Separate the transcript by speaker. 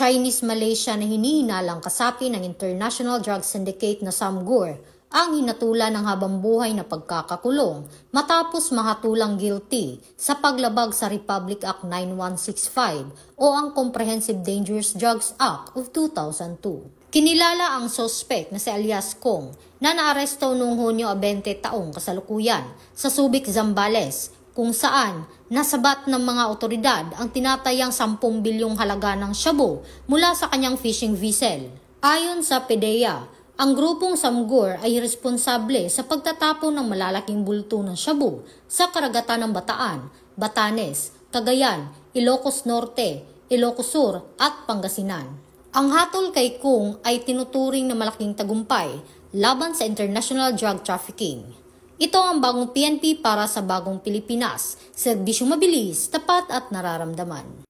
Speaker 1: Chinese-Malaysia na hinihinalang kasapi ng International Drug Syndicate na Samgur ang hinatulan ng habambuhay na pagkakakulong matapos mahatulang guilty sa paglabag sa Republic Act 9165 o ang Comprehensive Dangerous Drugs Act of 2002. Kinilala ang suspect na si alias Kong na naaresto noong Hunyo 20 taong kasalukuyan sa Subic, Zambales, kung saan nasabat ng mga otoridad ang tinatayang 10 bilyong halaga ng shabu mula sa kanyang fishing vessel. Ayon sa PDEA, ang grupong Samgur ay responsable sa pagtatapon ng malalaking bulto ng shabu sa karagatan ng Bataan, Batanes, Cagayan, Ilocos Norte, Ilocos Sur at Pangasinan. Ang hatol kay Kung ay tinuturing na malaking tagumpay laban sa international drug trafficking. Ito ang bagong PNP para sa bagong Pilipinas, serbisyong mabilis, tapat at nararamdaman.